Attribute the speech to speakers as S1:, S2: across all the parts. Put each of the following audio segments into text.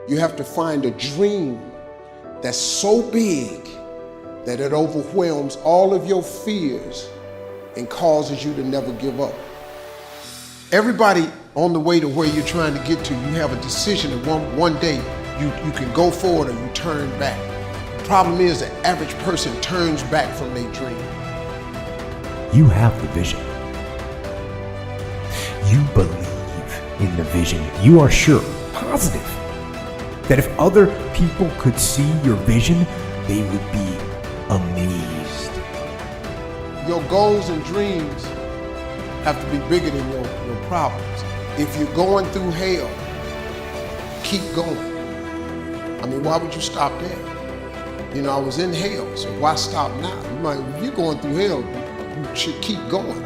S1: You have to find a dream that's so big that it overwhelms all of your fears and causes you to never give up. Everybody on the way to where you're trying to get to, you have a decision that one day you can go forward or you turn back. The problem is the average person turns back from their dream.
S2: You have the vision. You believe in the vision. You are sure, positive, that if other people could see your vision, they would be amazed.
S1: Your goals and dreams have to be bigger than your problems. If you're going through hell, keep going. I mean, why would you stop there? You know, I was in hell, so why stop now? If you're going through hell, you should keep going.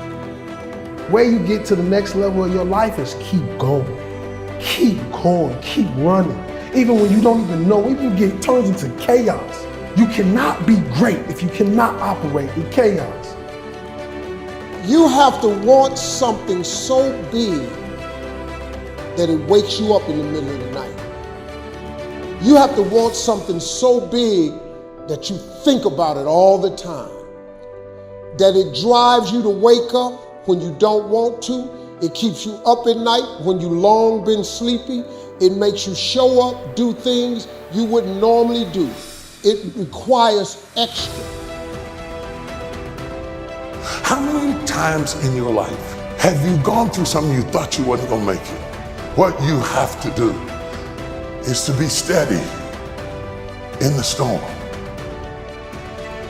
S1: Where you get to the next level of your life is keep going. Keep going, keep running. Even when you don't even know, even if it turns into chaos. You cannot be great if you cannot operate in chaos. You have to want something so big that it wakes you up in the middle of the night. You have to want something so big that you think about it all the time. That it drives you to wake up when you don't want to. It keeps you up at night when you long been sleepy. It makes you show up, do things you wouldn't normally do. It requires extra.
S3: How many times in your life have you gone through something you thought you wasn't gonna make it? What you have to do is to be steady in the storm.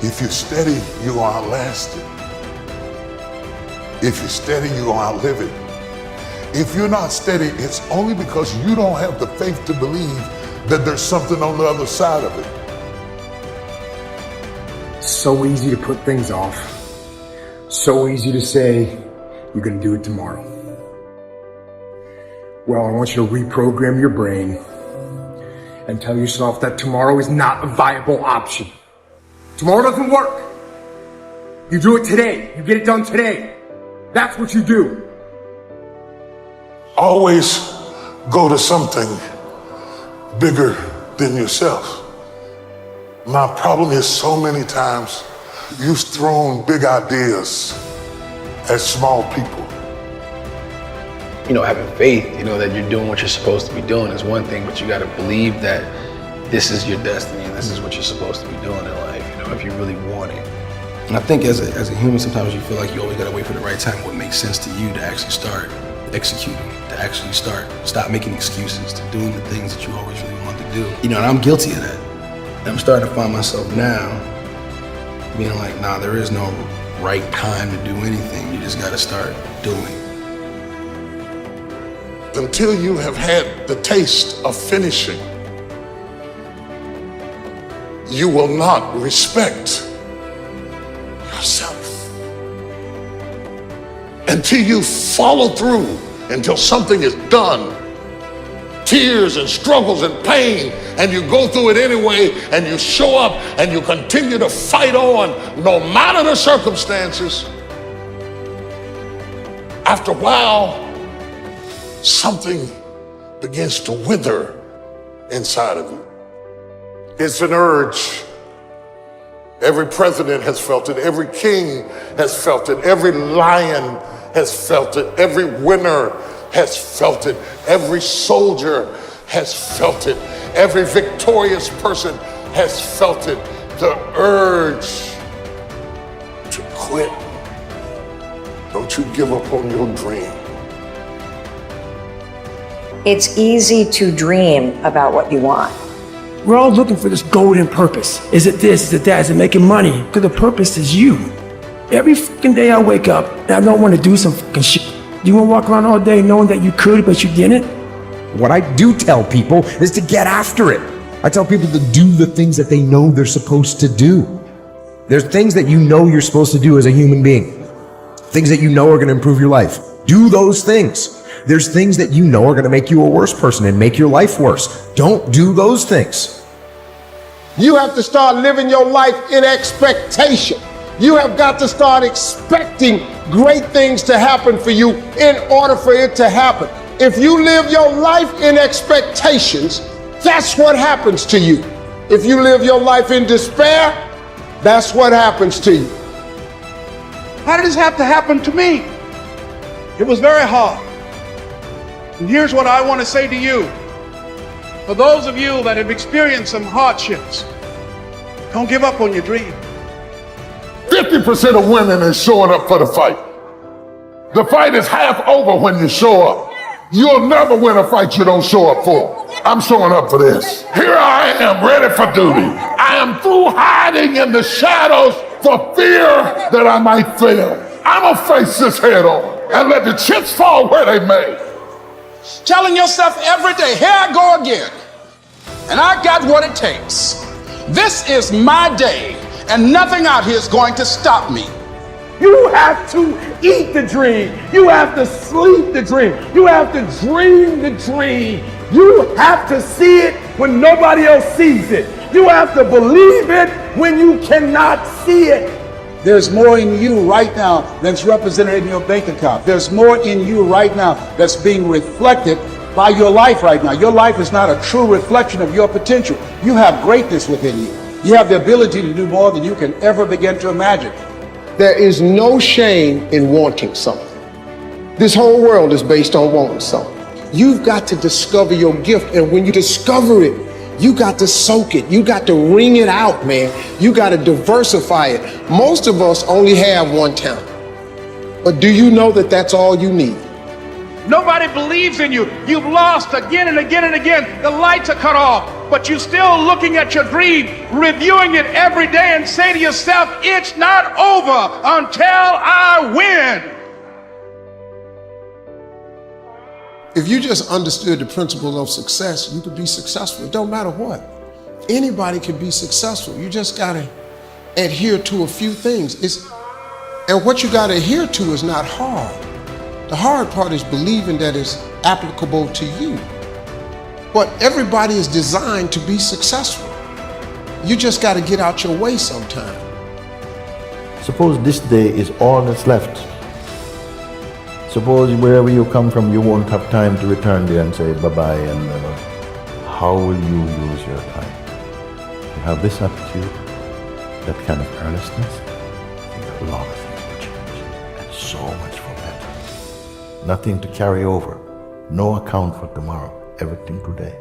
S3: If you're steady, you will outlast it. If you're steady, you will outlive it. If you're not steady, it's only because you don't have the faith to believe that there's something on the other side of it.
S4: So easy to put things off. So easy to say, you're gonna do it tomorrow. Well, I want you to reprogram your brain and tell yourself that tomorrow is not a viable option. Tomorrow doesn't work. You do it today. You get it done today. That's what you do.
S3: Always go to something bigger than yourself. My problem is so many times you've thrown big ideas at small people.
S5: You know, having faith, you know, that you're doing what you're supposed to be doing is one thing, but you got to believe that this is your destiny and this is what you're supposed to be doing in life, you know, if you really want it. And I think as a human, sometimes you feel like you always got to wait for the right time, what makes sense to you to actually start executing, to actually stop making excuses, to doing the things that you always really want to do. You know, and I'm guilty of that. And I'm starting to find myself now being like, nah, there is no right time to do anything. You just got to start doing.
S3: Until you have had the taste of finishing, you will not respect yourself. Until you follow through, until something is done, tears and struggles and pain, and you go through it anyway, and you show up and you continue to fight on no matter the circumstances. After a while, something begins to wither inside of you. It's an urge. Every president has felt it. Every king has felt it. Every lion has felt it. Every winner has felt it. Every soldier has felt it. Every victorious person has felt it. The urge to quit. Don't you give up on your dream.
S6: It's easy to dream about what you want.
S4: We're all looking for this golden purpose. Is it this? Is it that? Is it making money? Because the purpose is you. Every fucking day I wake up and I don't want to do some fucking shit. Do you want to walk around all day knowing that you could, but you didn't?
S2: What I do tell people is to get after it. I tell people to do the things that they know they're supposed to do. There's things that you know you're supposed to do as a human being. Things that you know are going to improve your life. Do those things. There's things that you know are going to make you a worse person and make your life worse. Don't do those things.
S1: You have to start living your life in expectation. You have got to start expecting great things to happen for you in order for it to happen. If you live your life in expectations, That's what happens to you. If you live your life in despair, that's what happens to you.
S7: How did this have to happen to me? It was very hard. And here's what I want to say to you. For those of you that have experienced some hardships, don't give up on your dream.
S3: 50% of women is showing up for the fight. The fight is half over when you show up. You'll never win a fight you don't show up for. I'm showing up for this. Here I am, ready for duty. I am through hiding in the shadows for fear that I might fail. I'm gonna face this head on and let the chips fall where they may.
S7: Telling yourself every day, here I go again. And I got what it takes. This is my day, and nothing out here is going to stop me.
S4: You have to eat the dream. You have to sleep the dream. You have to dream the dream. You have to see it when nobody else sees it. You have to believe it when you cannot see it.
S7: There's more in you right now that's represented in your bank account. There's more in you right now that's being reflected by your life right now. Your life is not a true reflection of your potential. You have greatness within you. You have the ability to do more than you can ever begin to imagine.
S1: There is no shame in wanting something. This whole world is based on wanting something. You've got to discover your gift, and when you discover it, you got to soak it. You got to wring it out, man. You got to diversify it. Most of us only have one talent. But do you know that that's all you need?
S7: Nobody believes in you. You've lost again and again and again. The lights are cut off, but you're still looking at your dream, reviewing it every day, and say to yourself, it's not over until I win.
S1: If you just understood the principles of success, you could be successful. It don't matter what. Anybody can be successful. You just gotta adhere to a few things. And what you gotta adhere to is not hard. The hard part is believing that it's applicable to you. But everybody is designed to be successful. You just gotta get out your way sometime.
S8: Suppose this day is all that's left. Suppose wherever you come from, you won't have time to return there and say bye-bye, and how will you use your time? You have this attitude, that kind of earnestness, I think a lot of things will change, and so much for better. Nothing to carry over, no account for tomorrow, everything today.